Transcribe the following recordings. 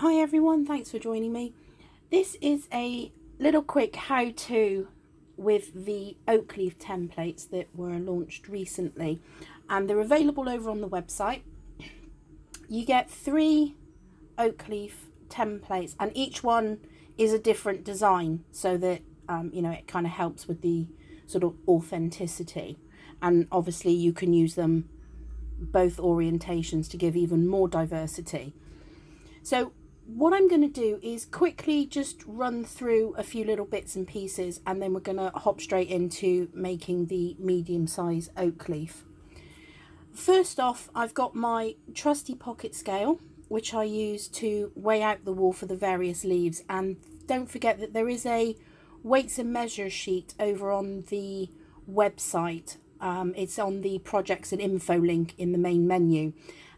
Hi everyone, thanks for joining me. This is a little quick how-to with the oak leaf templates that were launched recently, and they're available over on the website. You get 3 oak leaf templates and each one is a different design, so that it kind of helps with the sort of authenticity, and obviously you can use them both orientations to give even more diversity. So what I'm going to do is quickly just run through a few little bits and pieces, and then we're going to hop straight into making the medium size oak leaf. First off, I've got my trusty pocket scale, which I use to weigh out the wool for the various leaves. And don't forget that there is a weights and measures sheet over on the website. It's on the projects and info link in the main menu.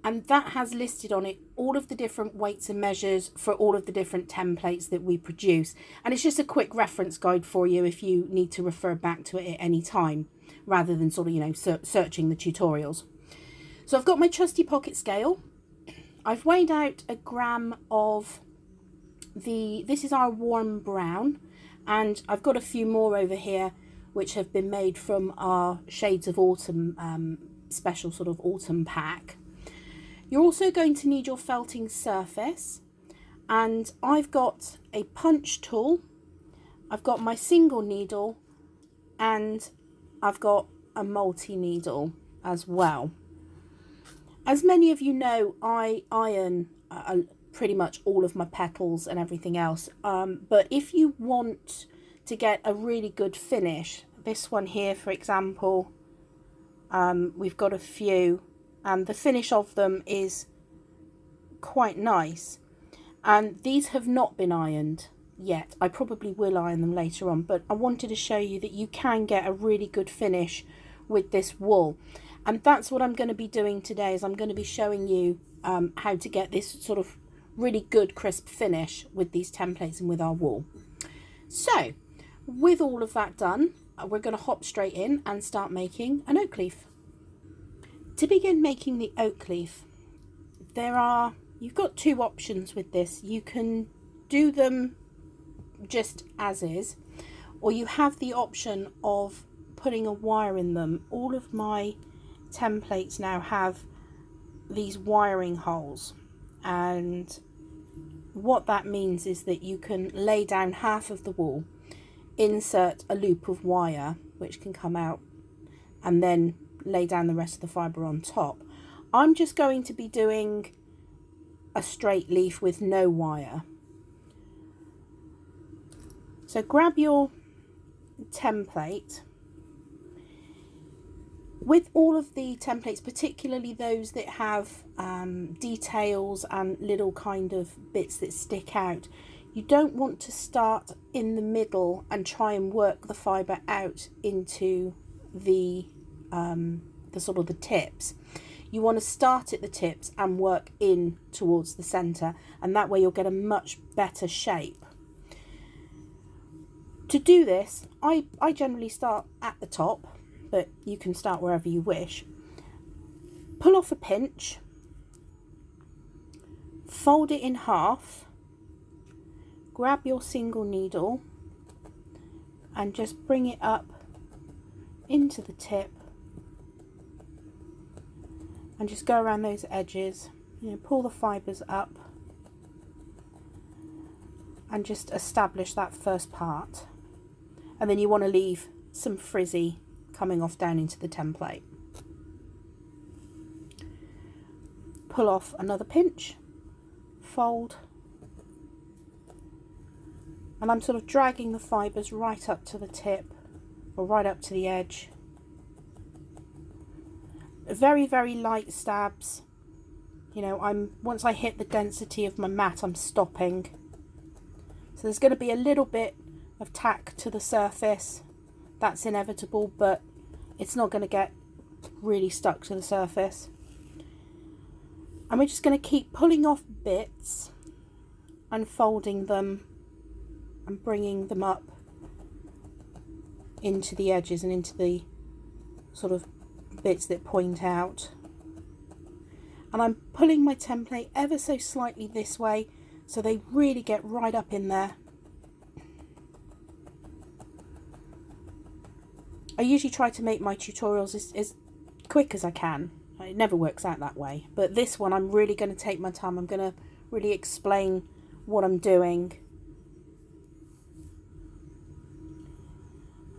And that has listed on it all of the different weights and measures for all of the different templates that we produce. And it's just a quick reference guide for you if you need to refer back to it at any time, rather than sort of, searching the tutorials. So I've got my trusty pocket scale. I've weighed out a gram of this is our warm brown. And I've got a few more over here, which have been made from our Shades of Autumn special sort of autumn pack. You're also going to need your felting surface, and I've got a punch tool, I've got my single needle, and I've got a multi-needle as well. As many of you know, I iron pretty much all of my petals and everything else, but if you want to get a really good finish, this one here for example, we've got a few, and the finish of them is quite nice, and these have not been ironed yet. I probably will iron them later on, but I wanted to show you that you can get a really good finish with this wool, and that's what I'm going to be doing today. Is I'm going to be showing you how to get this sort of really good crisp finish with these templates and with our wool. So with all of that done, we're going to hop straight in and start making an oak leaf. To begin making the oak leaf, you've got 2 options with this. You can do them just as is, or you have the option of putting a wire in them. All of my templates now have these wiring holes, and what that means is that you can lay down half of the wool, insert a loop of wire which can come out, and then lay down the rest of the fibre on top. I'm just going to be doing a straight leaf with no wire. So grab your template. With all of the templates, particularly those that have details and little kind of bits that stick out, you don't want to start in the middle and try and work the fibre out into the sort of the tips. You want to start at the tips and work in towards the centre, and that way you'll get a much better shape. To do this, I generally start at the top, but you can start wherever you wish. Pull off a pinch, fold it in half, grab your single needle and just bring it up into the tip, and just go around those edges, pull the fibres up and just establish that first part. And then you want to leave some frizzy coming off down into the template. Pull off another pinch, fold, and I'm sort of dragging the fibres right up to the tip or right up to the edge. Very, very light stabs. Once I hit the density of my mat, I'm stopping. So there's going to be a little bit of tack to the surface. That's inevitable, but it's not going to get really stuck to the surface. And we're just going to keep pulling off bits and folding them and bringing them up into the edges and into the sort of bits that point out. And I'm pulling my template ever so slightly this way so they really get right up in there. I usually try to make my tutorials as quick as I can. It never works out that way, but this one I'm really going to take my time. I'm going to really explain what I'm doing.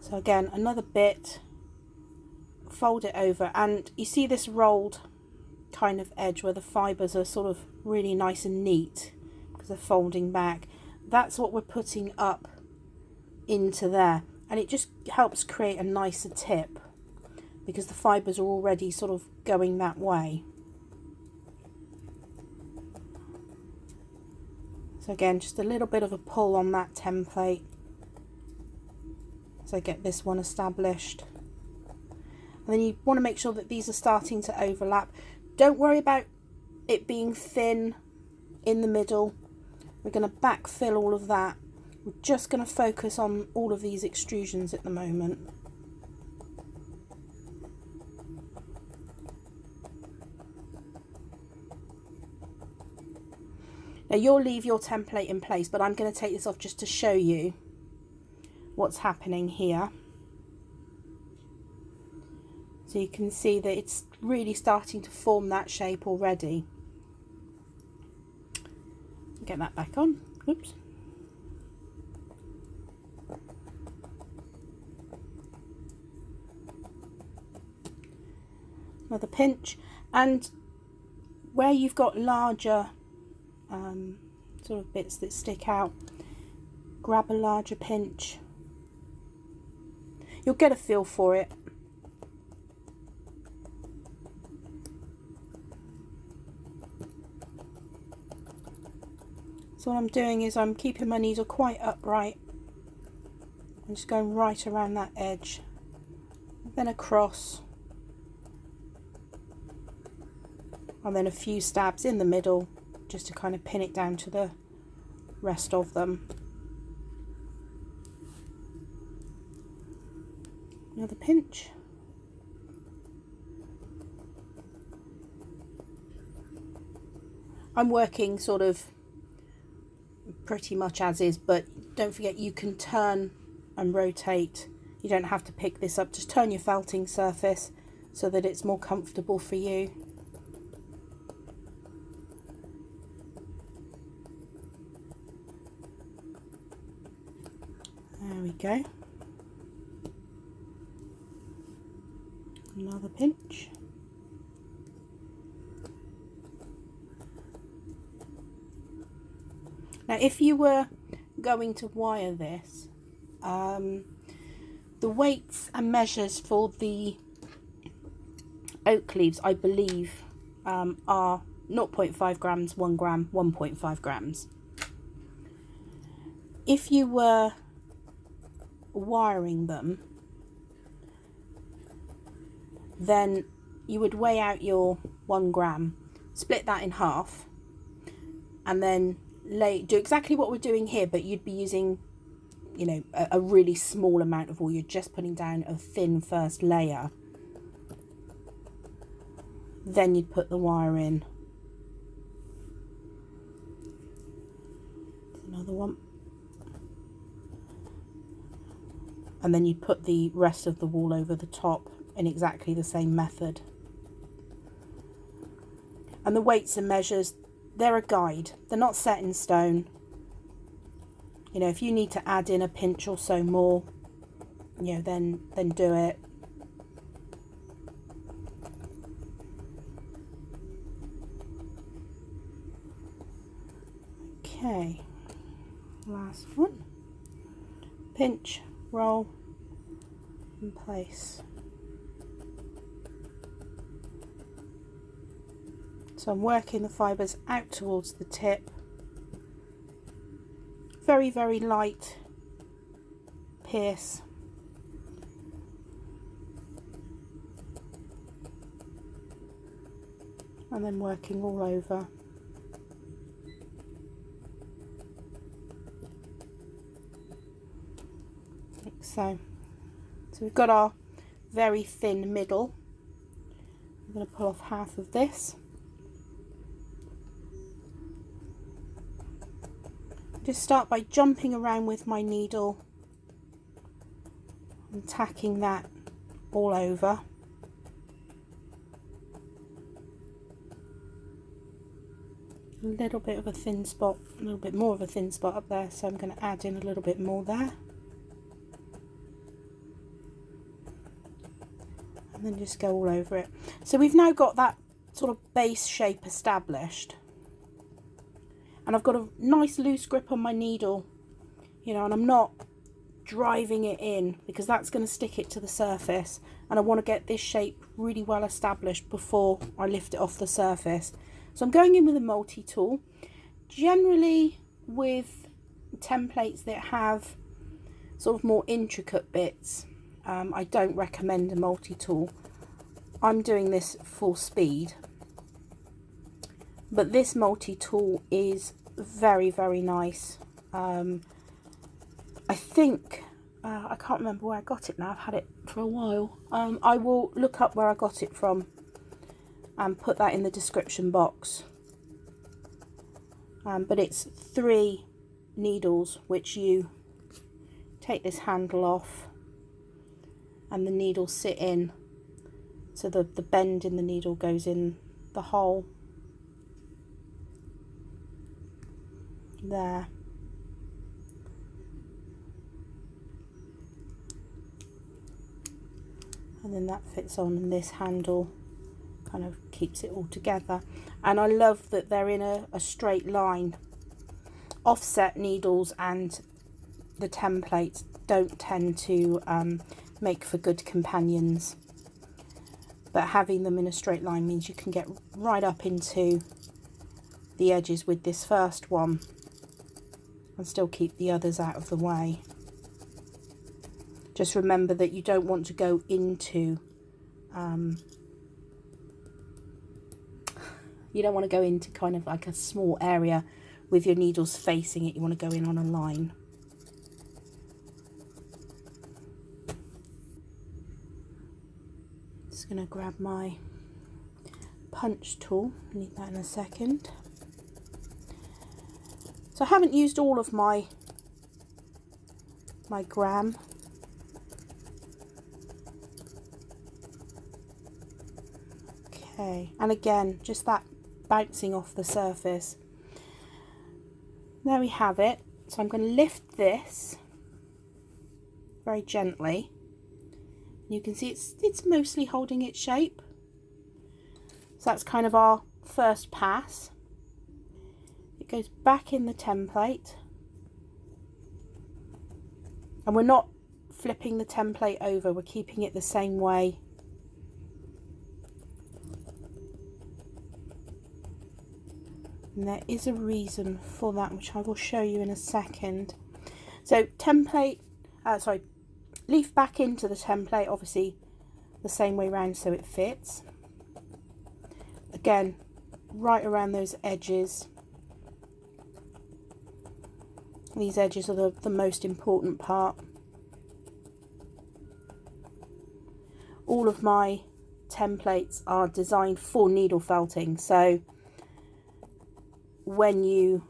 So again, another bit, fold it over, and you see this rolled kind of edge where the fibres are sort of really nice and neat because they're folding back. That's what we're putting up into there, and it just helps create a nicer tip because the fibres are already sort of going that way. So again, just a little bit of a pull on that template as I get this one established. And then you want to make sure that these are starting to overlap. Don't worry about it being thin in the middle. We're going to backfill all of that. We're just going to focus on all of these extrusions at the moment. Now you'll leave your template in place, but I'm going to take this off just to show you what's happening here. So you can see that it's really starting to form that shape already. Get that back on. Oops. Another pinch, and where you've got larger sort of bits that stick out, grab a larger pinch. You'll get a feel for it. So what I'm doing is I'm keeping my needle quite upright. I'm just going right around that edge, then across, and then a few stabs in the middle just to kind of pin it down to the rest of them. Another pinch. I'm working sort of pretty much as is, but don't forget you can turn and rotate. You don't have to pick this up, just turn your felting surface so that it's more comfortable for you. There we go. Another pinch. Now if you were going to wire this, the weights and measures for the oak leaves, I believe, are 0.5 grams, 1 gram, 1.5 grams. If you were wiring them, then you would weigh out your 1 gram, split that in half, and then do exactly what we're doing here, but you'd be using, you know, a really small amount of wool. You're just putting down a thin first layer, then you'd put the wire in. Another one, and then you'd put the rest of the wool over the top in exactly the same method. And the weights and measures, they're a guide, they're not set in stone. You know, if you need to add in a pinch or so more, you know, then do it. Okay, last one. Pinch, roll, and place. So I'm working the fibres out towards the tip. Very, very light pierce. And then working all over. Like so. So we've got our very thin middle. I'm going to pull off half of this. Just start by jumping around with my needle and tacking that all over. A little bit of a thin spot, a little bit more of a thin spot up there, so I'm going to add in a little bit more there. And then just go all over it. So we've now got that sort of base shape established. And I've got a nice loose grip on my needle, you know, and I'm not driving it in because that's going to stick it to the surface. And I want to get this shape really well established before I lift it off the surface. So I'm going in with a multi-tool. Generally with templates that have sort of more intricate bits, I don't recommend a multi-tool. I'm doing this full speed. But this multi-tool is very, very nice. I think, I can't remember where I got it now. I've had it for a while. I will look up where I got it from and put that in the description box. But it's 3 needles which you take this handle off and the needles sit in. So the bend in the needle goes in the hole. There. And then that fits on, and this handle kind of keeps it all together. And I love that they're in a straight line. Offset needles and the templates don't tend to make for good companions, but having them in a straight line means you can get right up into the edges with this first one and still keep the others out of the way. Just remember that you don't want to go into you don't want to go into kind of like a small area with your needles facing it. You want to go in on a line. Just going to grab my punch tool. I need that in a second. So I haven't used all of my gram. Okay, and again, just that bouncing off the surface. There we have it. So I'm going to lift this very gently. You can see it's mostly holding its shape. So that's kind of our first pass. It goes back in the template. And we're not flipping the template over, we're keeping it the same way. And there is a reason for that, which I will show you in a second. So leaf back into the template, obviously the same way round so it fits. Again, right around those edges. These edges are the most important part. All of my templates are designed for needle felting, so when you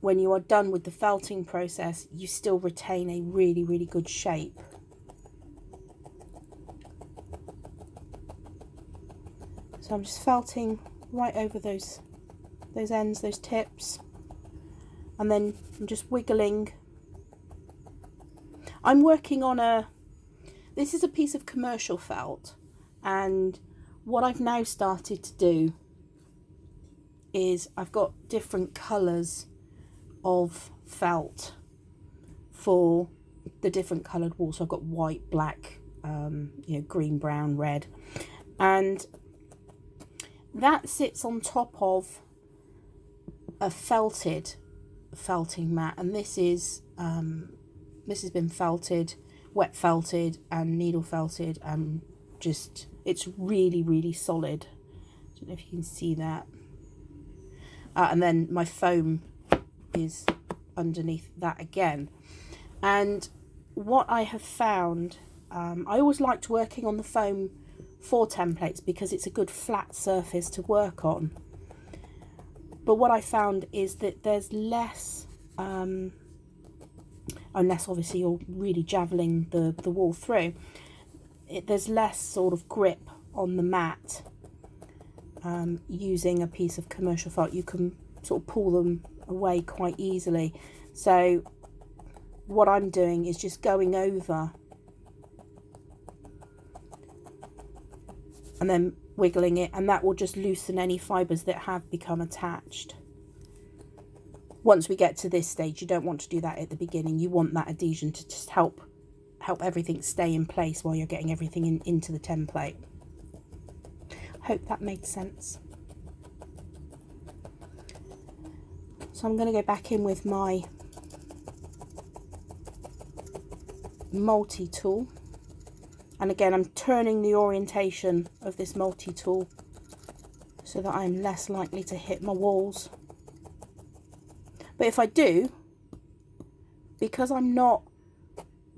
are done with the felting process, you still retain a really, really good shape. So I'm just felting right over those ends, those tips, and then I'm just wiggling. I'm working on this is a piece of commercial felt, and what I've now started to do is I've got different colours of felt for the different coloured walls. So I've got white, black, green, brown, red, and that sits on top of a felting mat, and this has been felted, wet felted and needle felted, and just it's really, really solid. I don't know if you can see that. And then my foam is underneath that again. And what I have found, I always liked working on the foam for templates because it's a good flat surface to work on. But what I found is that there's less, unless obviously you're really javelling the wall through, there's less sort of grip on the mat using a piece of commercial felt. You can sort of pull them away quite easily. So what I'm doing is just going over and then wiggling it, and that will just loosen any fibres that have become attached. Once we get to this stage, you don't want to do that at the beginning. You want that adhesion to just help everything stay in place while you're getting everything into the template. Hope that made sense. So I'm going to go back in with my multi-tool, and again I'm turning the orientation of this multi-tool so that I'm less likely to hit my walls. But if I do, because I'm not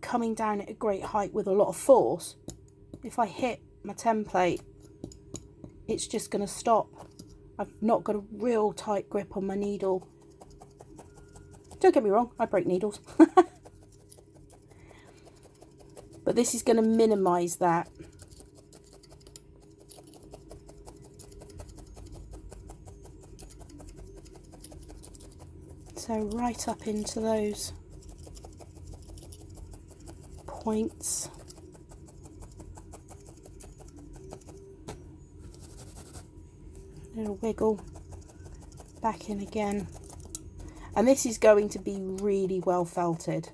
coming down at a great height with a lot of force, if I hit my template, it's just going to stop. I've not got a real tight grip on my needle. Don't get me wrong, I break needles. But this is going to minimise that. So right up into those points. Little wiggle, back in again. And this is going to be really well felted.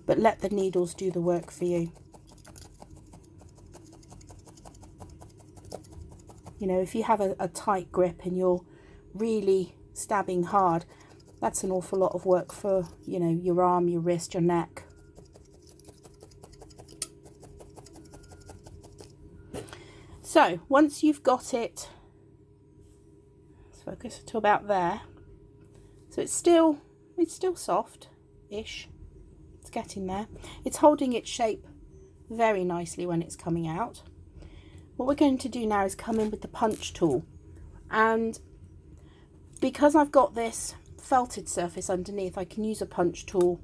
But let the needles do the work for you. You know, if you have a tight grip and you're really stabbing hard, that's an awful lot of work for, you know, your arm, your wrist, your neck. So once you've got it, let's focus to about there. So it's still soft-ish. It's getting there. It's holding its shape very nicely when it's coming out. What we're going to do now is come in with the punch tool, and because I've got this felted surface underneath, I can use a punch tool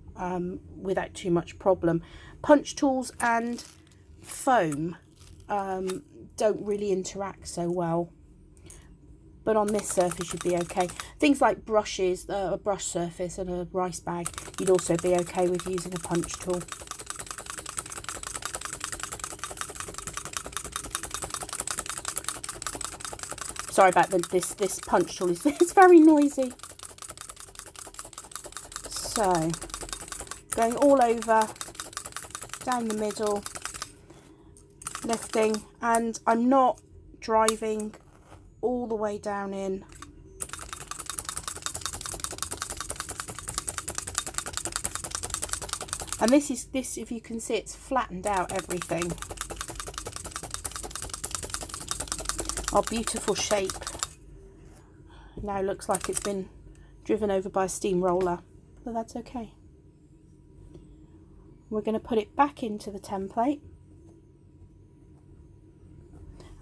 without too much problem. Punch tools and foam don't really interact so well, but on this surface you'd be okay. Things like brushes, a brush surface and a rice bag, you'd also be okay with using a punch tool. Sorry about this punch tool, it's very noisy. So, going all over, down the middle, lifting, and I'm not driving all the way down in. And this, if you can see, it's flattened out everything. Our beautiful shape now looks like it's been driven over by a steamroller, but that's okay. We're going to put it back into the template,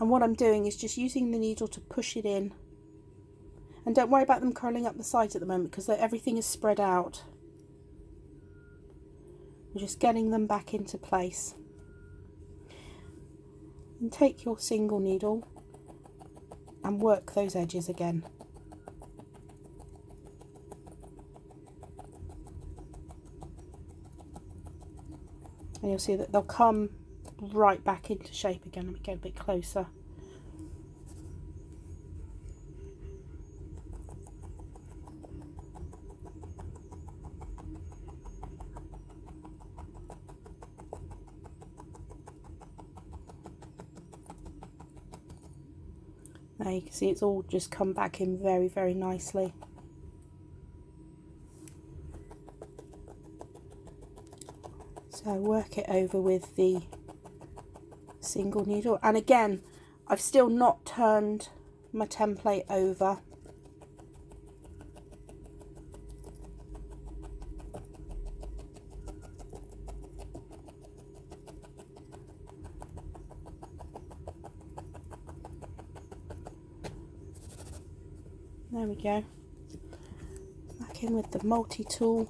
and what I'm doing is just using the needle to push it in, and don't worry about them curling up the sides at the moment because everything is spread out. We're just getting them back into place. And take your single needle and work those edges again. And you'll see that they'll come right back into shape again. Let me get a bit closer. There you can see it's all just come back in very, very nicely. So work it over with the single needle, and again I've still not turned my template over. There we go. Back in with the multi-tool.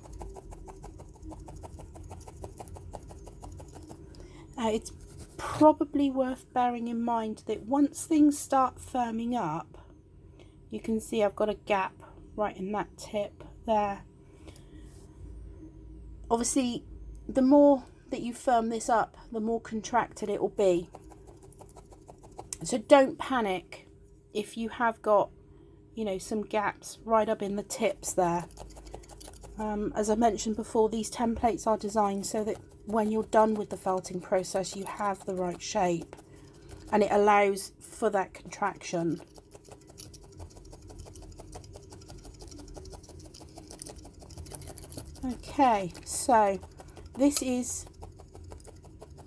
It's probably worth bearing in mind that once things start firming up, you can see I've got a gap right in that tip there. Obviously, the more that you firm this up, the more contracted it will be. So don't panic if you have got, you know, some gaps right up in the tips there. As I mentioned before, these templates are designed so that when you're done with the felting process, you have the right shape and it allows for that contraction. Okay, so this is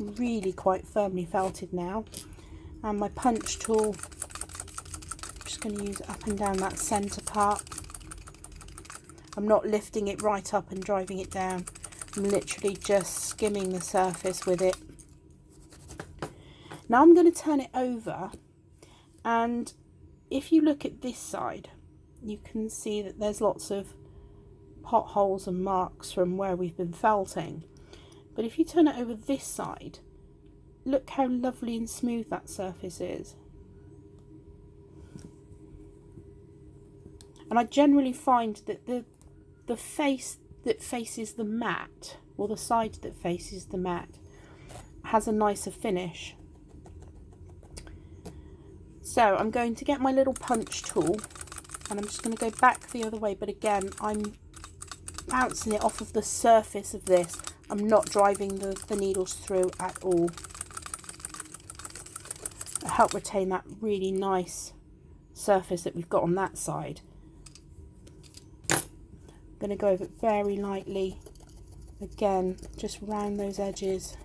really quite firmly felted now, and my punch tool, I'm just going to use it up and down that centre part. I'm not lifting it right up and driving it down. I'm literally just skimming the surface with it. Now I'm going to turn it over, and if you look at this side, you can see that there's lots of potholes and marks from where we've been felting. But if you turn it over this side, look how lovely and smooth that surface is. And I generally find that the face that faces the mat, or the side that faces the mat, has a nicer finish. So I'm going to get my little punch tool and I'm just going to go back the other way, but again I'm bouncing it off of the surface of this. I'm not driving the needles through at all. I help retain that really nice surface that we've got on that side. I'm going to go over it very lightly, again just round those edges,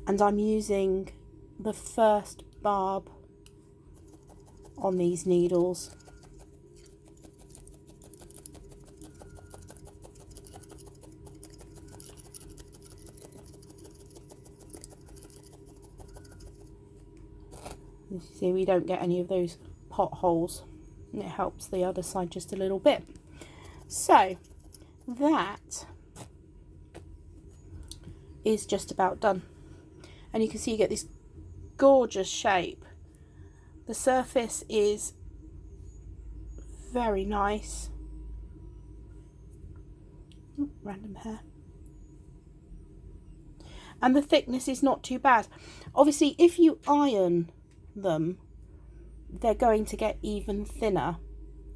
and I'm using the first barb on these needles. You see, we don't get any of those potholes, and it helps the other side just a little bit. So that is just about done, and you can see you get this gorgeous shape. The surface is very nice. Ooh, random hair. And the thickness is not too bad. Obviously, if you iron them, they're going to get even thinner.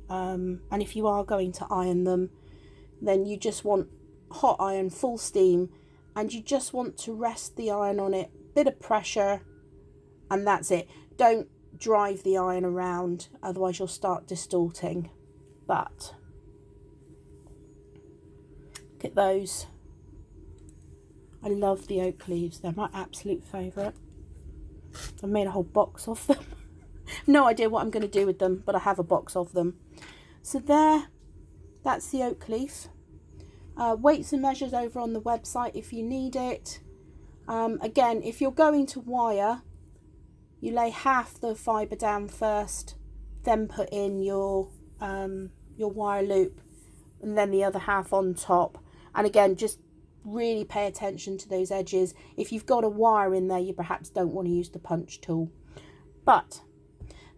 And if you are going to iron them, then you just want hot iron, full steam, and you just want to rest the iron on it, bit of pressure, and that's it. Don't drive the iron around, otherwise you'll start distorting. But look at those. I love the oak leaves, they're my absolute favourite. I've made a whole box of them. No idea what I'm going to do with them, but I have a box of them. So there, that's the oak leaf. Weights and measures over on the website if you need it. Again, if you're going to wire, you lay half the fibre down first, then put in your wire loop, and then the other half on top. And again, just really pay attention to those edges. If you've got a wire in there, you perhaps don't want to use the punch tool. But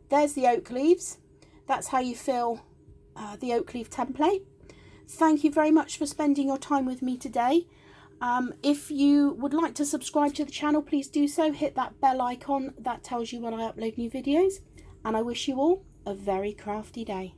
there's the oak leaves. That's how you fill the oak leaf template. Thank you very much for spending your time with me today. If you would like to subscribe to the channel, please do so. Hit that bell icon, that tells you when I upload new videos. And I wish you all a very crafty day.